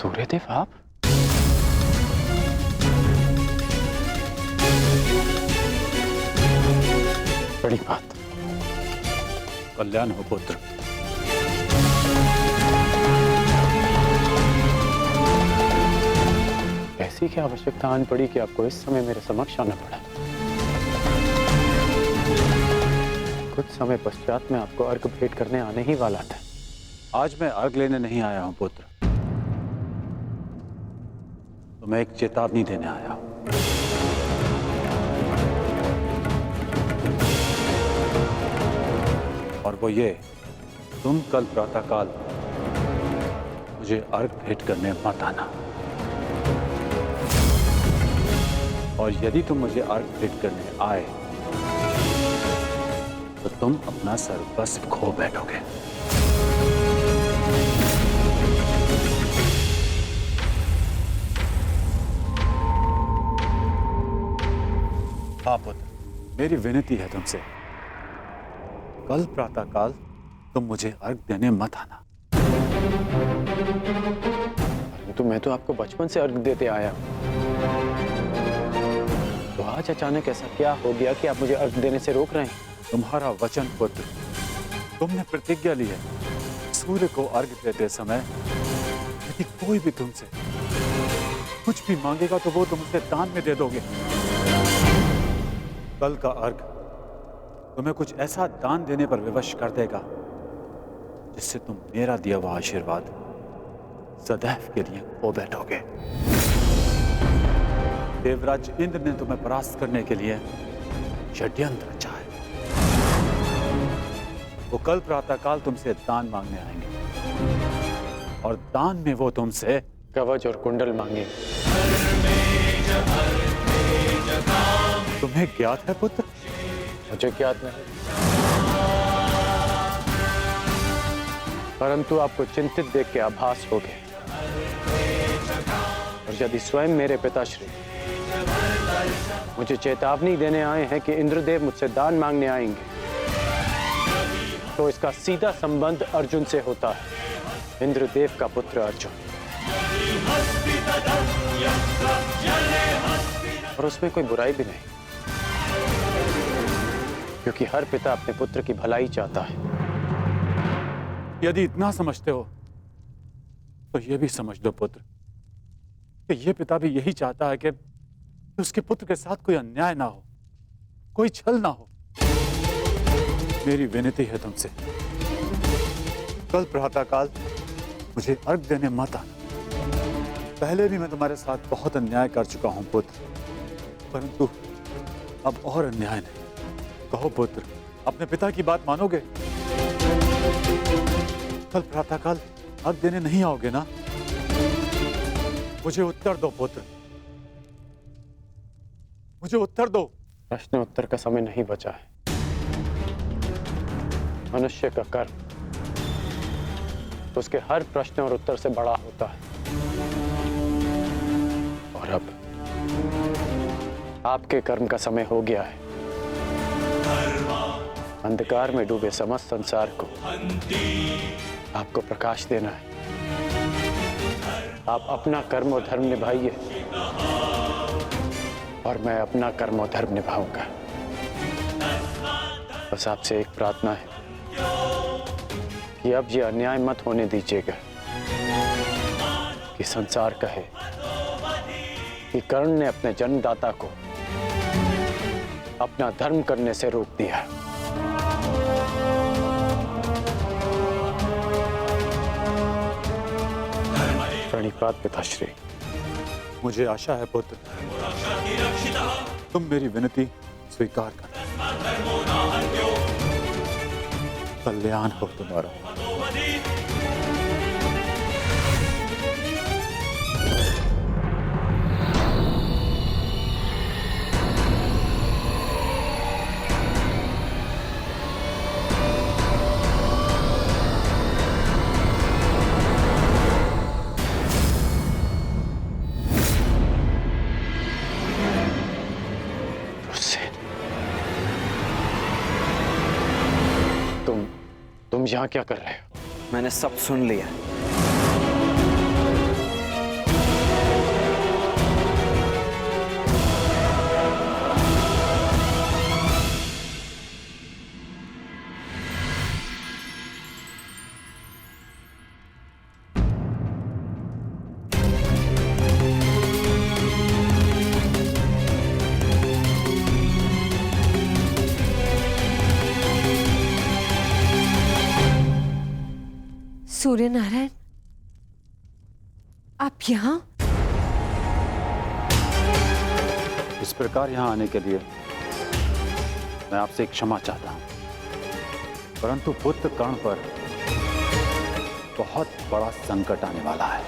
सूर्यदेव आप? बड़ी बात। कल्याण हो पुत्र। ऐसी क्या आवश्यकता आन पड़ी कि आपको इस समय मेरे समक्ष आना पड़ा? कुछ समय पश्चात मैं आपको अर्घ भेंट करने आने ही वाला था। आज मैं अर्घ लेने नहीं आया हूं पुत्र, तो मैं एक चेतावनी देने आया हूं। और वो ये, तुम कल प्रातःकाल मुझे अर्घ भेंट करने मत आना। और यदि तुम मुझे अर्घ भेंट करने आए तो तुम अपना सर्वस्व खो बैठोगे। हाँ पुत्र, मेरी विनती है तुमसे, कल प्रातःकाल तुम मुझे अर्घ देने मत आना। तो मैं तो आपको बचपन से अर्घ देते आया हूं। तो आज अचानक ऐसा क्या हो गया कि आप मुझे अर्घ देने से रोक रहे हैं? तुम्हारा वचन पुत्र, तुमने प्रतिज्ञा ली है, सूर्य को अर्घ देते समय यदि कोई भी तुमसे कुछ भी मांगेगा तो वो तुम उसे दान में दे दोगे। कल का अर्घ तुम्हें कुछ ऐसा दान देने पर विवश कर देगा जिससे तुम मेरा दिया हुआ आशीर्वाद सदैव के लिए खो बैठोगे। देवराज इंद्र ने तुम्हें परास्त करने के लिए षड्यंत्र रचा है। वो कल प्रातःकाल तुमसे दान मांगने आएंगे और दान में वो तुमसे कवच और कुंडल मांगे। तुम्हें ज्ञात है पुत्र? मुझे ज्ञात नहीं, परंतु आपको चिंतित देख के आभास हो गया। और यदि स्वयं मेरे पिताश्री मुझे चेतावनी देने आए हैं कि इंद्रदेव मुझसे दान मांगने आएंगे, तो इसका सीधा संबंध अर्जुन से होता है। इंद्रदेव का पुत्र अर्जुन, और उसमें कोई बुराई भी नहीं, क्योंकि हर पिता अपने पुत्र की भलाई चाहता है। यदि इतना समझते हो तो यह भी समझ लो पुत्र कि यह पिता भी यही चाहता है कि उसके पुत्र के साथ कोई अन्याय ना हो, कोई छल ना हो। मेरी विनती है तुमसे, कल प्रातःकाल मुझे अर्घ देने मत आना। पहले भी मैं तुम्हारे साथ बहुत अन्याय कर चुका हूं पुत्र, परंतु अब और अन्याय नहीं। कहो पुत्र, अपने पिता की बात मानोगे? कल प्रातःकाल अर्घ देने नहीं आओगे ना? मुझे उत्तर दो पुत्र, मुझे उत्तर दो। प्रश्न उत्तर का समय नहीं बचा है। मनुष्य का कर्म उसके हर प्रश्न और उत्तर से बड़ा होता है। और अब आपके कर्म का समय हो गया है। अंधकार में डूबे समस्त संसार को आपको प्रकाश देना है। आप अपना कर्म और धर्म निभाइए और मैं अपना कर्म और धर्म निभाऊंगा। बस आपसे एक प्रार्थना है कि अब ये अन्याय मत होने दीजिएगा कि संसार कहे कि कर्ण ने अपने जन्मदाता को अपना धर्म करने से रोक दिया। प्रणिपात पिताश्री। मुझे आशा है पुत्र, तुम मेरी विनती स्वीकार कर। कल्याण हो तुम्हारा। तुम यहाँ क्या कर रहे हो? मैंने सब सुन लिया। सूर्य नारायण, आप यहाँ? इस प्रकार यहाँ आने के लिए मैं आपसे क्षमा चाहता हूं, परंतु पुत्र कर्ण पर बहुत बड़ा संकट आने वाला है।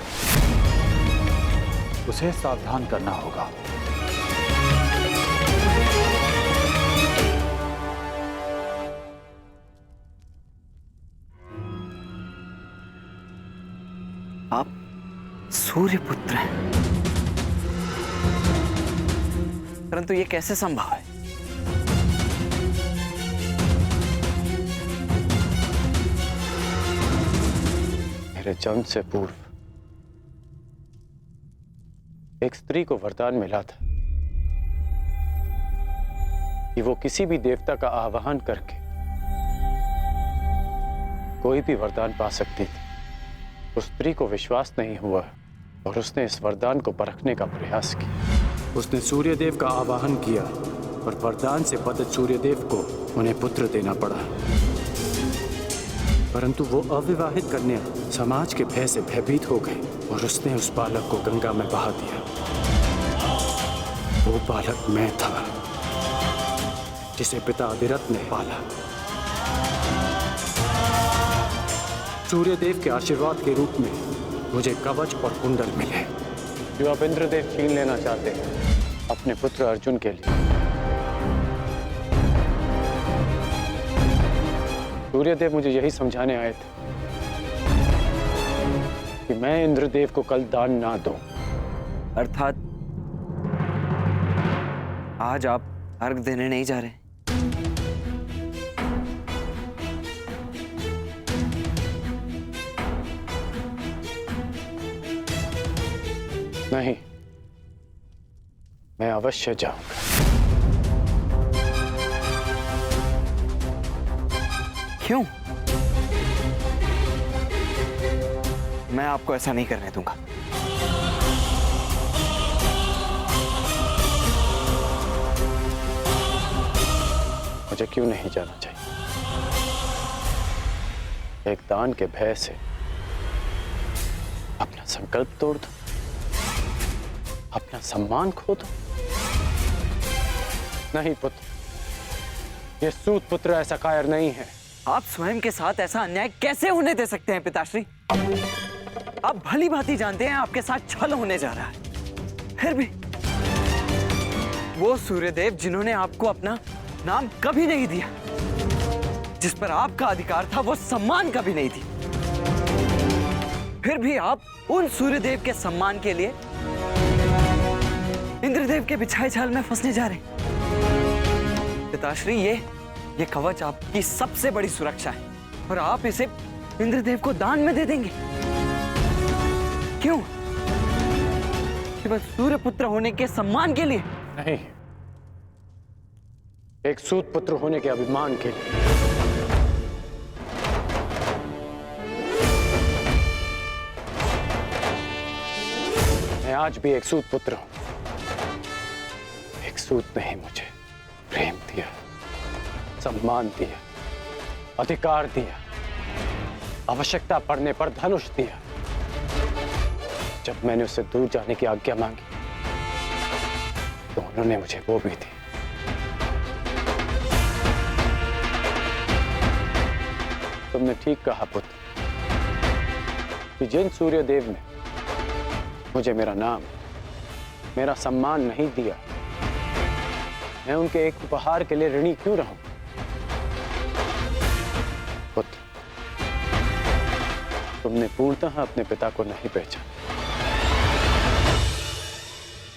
उसे सावधान करना होगा। आप सूर्यपुत्र हैं, परंतु ये कैसे संभव है? मेरे जन्म से पूर्व एक स्त्री को वरदान मिला था कि वो किसी भी देवता का आवाहन करके कोई भी वरदान पा सकती थी। उस स्त्री को विश्वास नहीं हुआ और उसने इस वरदान को परखने का प्रयास किया। उसने सूर्यदेव का आवाहन किया और वरदान से बद्ध सूर्यदेव को उन्हें पुत्र देना पड़ा, परंतु वो अविवाहित कन्या समाज के भय से भयभीत हो गई और उसने उस बालक को गंगा में बहा दिया। वो बालक मैं था, जिसे पिता अधिरथ ने पाला। सूर्यदेव के आशीर्वाद के रूप में मुझे कवच और कुंडल मिले, जो अब इंद्रदेव छीन लेना चाहते हैं अपने पुत्र अर्जुन के लिए। सूर्यदेव मुझे यही समझाने आए थे कि मैं इंद्रदेव को कल दान ना दूं। अर्थात आज आप अर्घ देने नहीं जा रहे? नहीं, मैं अवश्य जाऊंगा। क्यों? मैं आपको ऐसा नहीं करने दूंगा। मुझे क्यों नहीं जाना चाहिए? एक दान के भय से अपना संकल्प तोड़ दो, अपना सम्मान खो दो? नहीं पुत्र, ये सूत पुत्र ऐसा कायर नहीं है। आप स्वयं के साथ ऐसा अन्याय कैसे होने दे सकते हैं पिताश्री? आप भली भांति जानते हैं आपके साथ छल होने जा रहा है। फिर भी वो सूर्यदेव जिन्होंने आपको अपना नाम कभी नहीं दिया, जिस पर आपका अधिकार था, वो सम्मान कभी नहीं दी, फिर भी आप उन सूर्यदेव के सम्मान के लिए इंद्रदेव के बिछाए जाल में फंसने जा रहे हैं। पिताश्री, ये कवच आपकी सबसे बड़ी सुरक्षा है और आप इसे इंद्रदेव को दान में दे देंगे। क्यों? कि बस सूर्यपुत्र होने के सम्मान के लिए? नहीं, एक सूत पुत्र होने के अभिमान के लिए। मैं आज भी एक सूत पुत्र हूं। एक सूत ने ही मुझे प्रेम दिया, सम्मान दिया, अधिकार दिया, आवश्यकता पड़ने पर धनुष दिया। जब मैंने उससे दूर जाने की आज्ञा मांगी तो उन्होंने मुझे वो भी दी। तुमने ठीक कहा पुत्र कि जिन सूर्यदेव ने मुझे मेरा नाम, मेरा सम्मान नहीं दिया, मैं उनके एक उपहार के लिए ऋणी क्यों रहूं? पुत्र, तुमने पूर्णतः अपने पिता को नहीं पहचाना।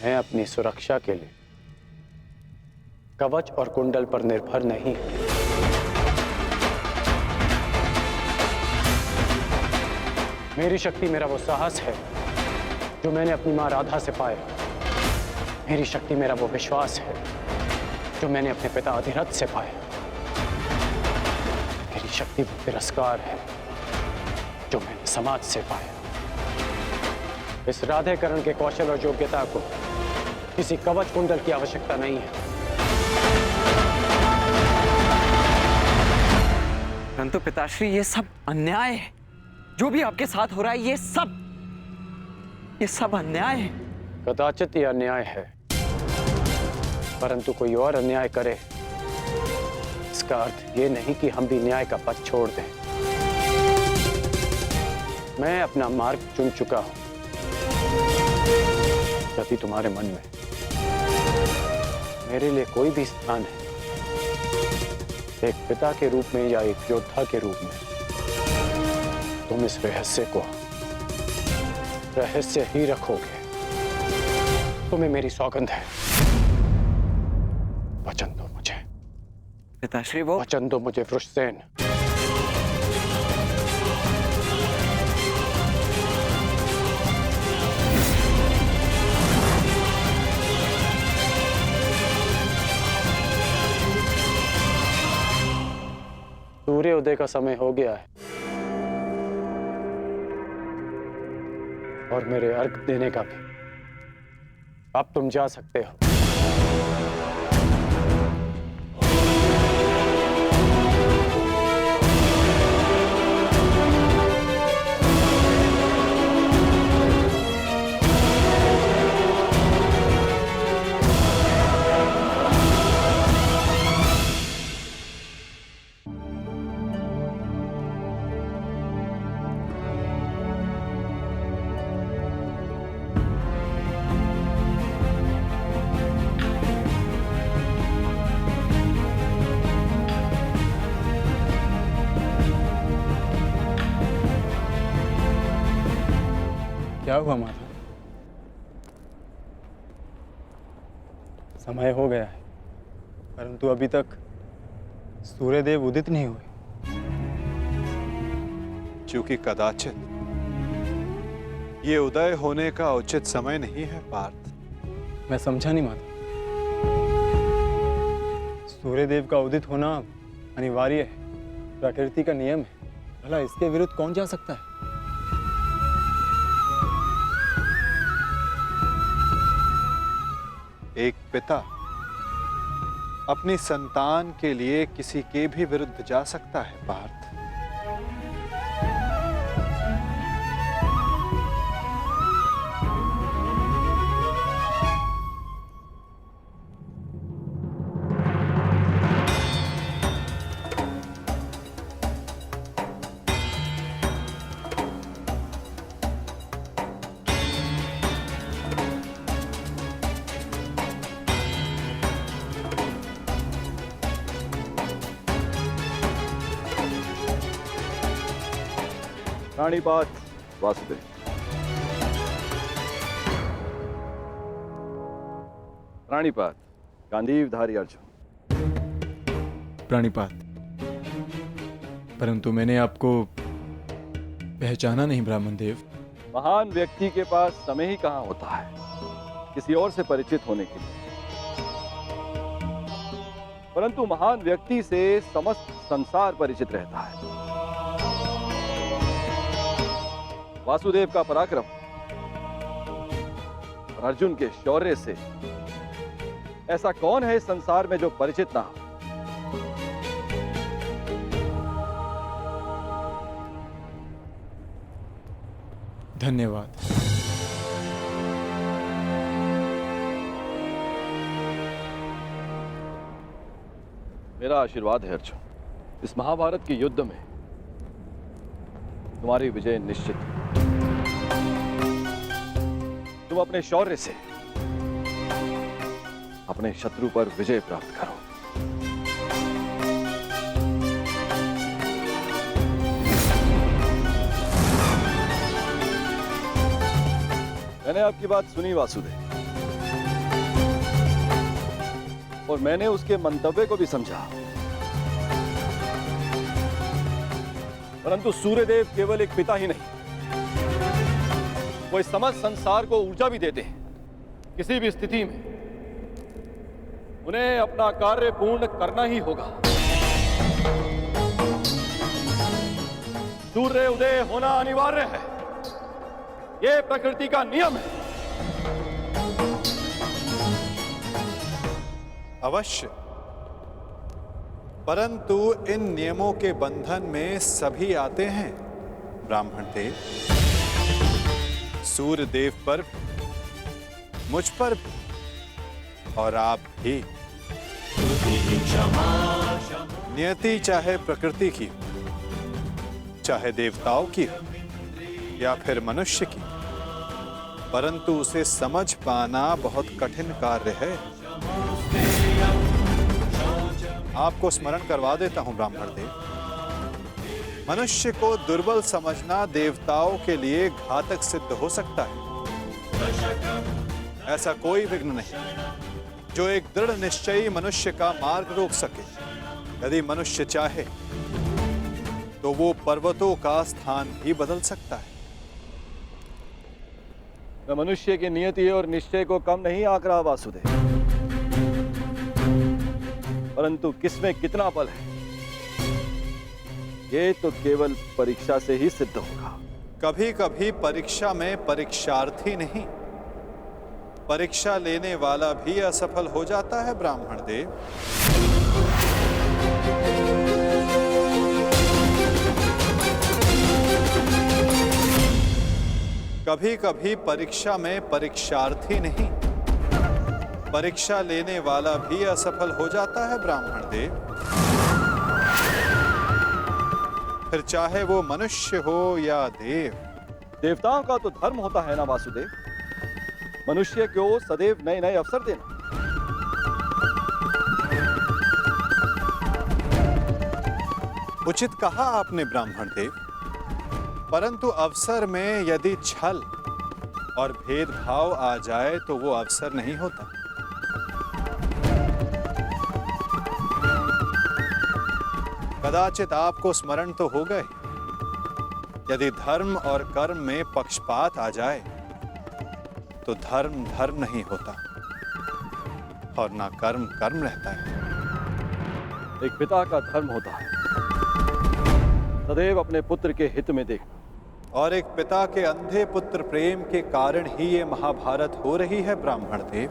मैं अपनी सुरक्षा के लिए कवच और कुंडल पर निर्भर नहीं हूं। मेरी शक्ति मेरा वो साहस है जो मैंने अपनी मां राधा से पाया। मेरी शक्ति मेरा वो विश्वास है जो मैंने अपने पिता अधिरथ से पाया। मेरी शक्ति वो तिरस्कार है जो मैंने समाज से पाया। इस राधेकरण के कौशल और योग्यता को किसी कवच कुंडल की आवश्यकता नहीं है। परंतु पिताश्री, ये सब अन्याय है, जो भी आपके साथ हो रहा है, ये सब अन्याय है। कदाचित यह अन्याय है, परंतु कोई और अन्याय करे इसका अर्थ ये नहीं कि हम भी न्याय का पथ छोड़ दें। मैं अपना मार्ग चुन चुका हूं। यदि तुम्हारे मन में मेरे लिए कोई भी स्थान है, एक पिता के रूप में या एक योद्धा के रूप में, तुम इस रहस्य को रहस्य ही रखोगे। तुम्हें मेरी सौगंध है। वचन दो मुझे। पिताश्री, वो वचन दो मुझे वृषसेन। सूर्य उदय का समय हो गया है और मेरे अर्घ देने का भी। अब तुम जा सकते हो। क्या हुआ माता? समय हो गया है, परंतु अभी तक सूर्यदेव उदित नहीं हुए। क्योंकि कदाचित ये उदय होने का उचित समय नहीं है पार्थ। मैं समझा नहीं माता। सूर्यदेव का उदित होना अनिवार्य है, प्रकृति का नियम है। भला इसके विरुद्ध कौन जा सकता है? एक पिता अपनी संतान के लिए किसी के भी विरुद्ध जा सकता है पार्थ। रानीपात वासुदेव। रानीपात गांधीवधारी अर्जुन। प्राणिपात, परंतु मैंने आपको पहचाना नहीं ब्राह्मण देव। महान व्यक्ति के पास समय ही कहां होता है किसी और से परिचित होने के लिए, परंतु महान व्यक्ति से समस्त संसार परिचित रहता है। वासुदेव का पराक्रम और अर्जुन के शौर्य से ऐसा कौन है इस संसार में जो परिचित ना हो। धन्यवाद। मेरा आशीर्वाद है अर्जुन, इस महाभारत के युद्ध में तुम्हारी विजय निश्चित है। तुम अपने शौर्य से अपने शत्रु पर विजय प्राप्त करो। मैंने आपकी बात सुनी वासुदेव, और मैंने उसके मंतव्य को भी समझा, परंतु सूर्यदेव केवल एक पिता ही नहीं, वो इस समस्त संसार को ऊर्जा भी देते हैं। किसी भी स्थिति में उन्हें अपना कार्य पूर्ण करना ही होगा। सूर्य उदय होना अनिवार्य है, यह प्रकृति का नियम है। अवश्य, परंतु इन नियमों के बंधन में सभी आते हैं, ब्राह्मण देव, सूर्य देव पर, मुझ पर भी, और आप भी। नियति चाहे प्रकृति की, चाहे देवताओं की हो या फिर मनुष्य की, परंतु उसे समझ पाना बहुत कठिन कार्य है। आपको स्मरण करवा देता हूं ब्राह्मण देव, मनुष्य को दुर्बल समझना देवताओं के लिए घातक सिद्ध हो सकता है। ऐसा कोई विघ्न नहीं जो एक दृढ़ निश्चयी मनुष्य का मार्ग रोक सके। यदि मनुष्य चाहे तो वो पर्वतों का स्थान भी बदल सकता है। मैं मनुष्य की नियति और निश्चय को कम नहीं आंक रहा वासुदेव, परंतु किसमें कितना बल है ये तो केवल परीक्षा से ही सिद्ध होगा। कभी कभी परीक्षा में परीक्षार्थी नहीं, परीक्षा लेने वाला भी असफल हो जाता है ब्राह्मण देव। कभी कभी परीक्षा में परीक्षार्थी नहीं, परीक्षा लेने वाला भी असफल हो जाता है ब्राह्मण देव। फिर चाहे वो मनुष्य हो या देव। देवताओं का तो धर्म होता है ना वासुदेव, मनुष्य को सदैव नए नए अवसर देना। उचित कहा आपने ब्राह्मण देव, परंतु अवसर में यदि छल और भेदभाव आ जाए तो वो अवसर नहीं होता। कदाचित आपको स्मरण तो होगा ही, यदि धर्म और कर्म में पक्षपात आ जाए तो धर्म धर्म नहीं होता और ना कर्म कर्म रहता है। एक पिता का धर्म होता है सदैव अपने पुत्र के हित में देखना, और एक पिता के अंधे पुत्र प्रेम के कारण ही ये महाभारत हो रही है ब्राह्मण देव।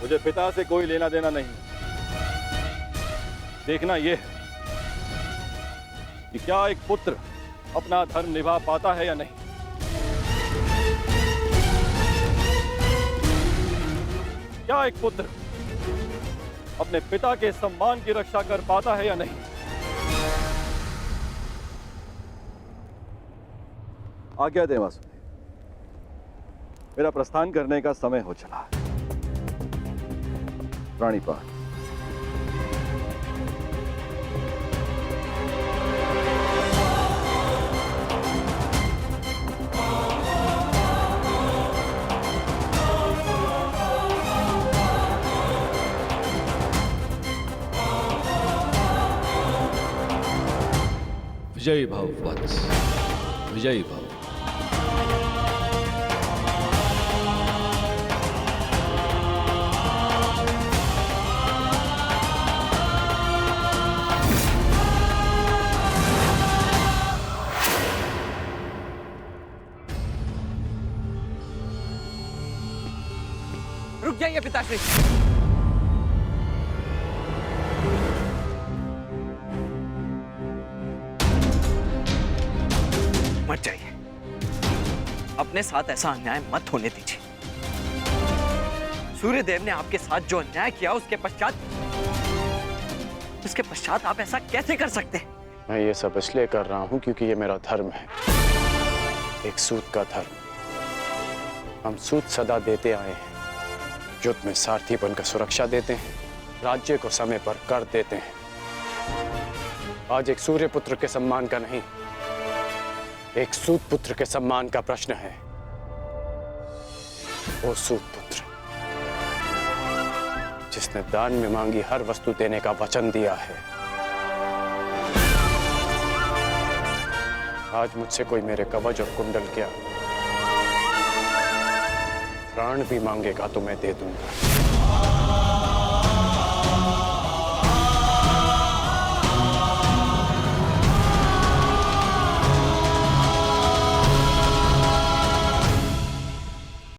मुझे पिता से कोई लेना देना नहीं। देखना यह है कि क्या एक पुत्र अपना धर्म निभा पाता है या नहीं। क्या एक पुत्र अपने पिता के सम्मान की रक्षा कर पाता है या नहीं। आज्ञा दें वासुदेव, मेरा प्रस्थान करने का समय हो चला है। प्राणीपात। विजयी भव वत्स, विजयी भव। रुक जाइए पिताश्री। मत जाइए, अपने साथ ऐसा अन्याय मत होने दीजिए। सूर्यदेव ने आपके साथ जो अन्याय किया उसके पश्चात आप ऐसा कैसे कर सकते हैं? मैं ये सब इसलिए कर रहा हूं क्योंकि ये मेरा धर्म है, एक सूत का धर्म। हम सूत सदा देते आए हैं, युद्ध में सारथी बनकर सुरक्षा देते हैं, राज्य को समय पर कर देते हैं। आज एक सूर्य पुत्र के सम्मान का नहीं, एक सूत पुत्र के सम्मान का प्रश्न है। वो सूत पुत्र जिसने दान में मांगी हर वस्तु देने का वचन दिया है, आज मुझसे कोई मेरे कवच और कुंडल क्या प्राण भी मांगेगा तो मैं दे दूंगा।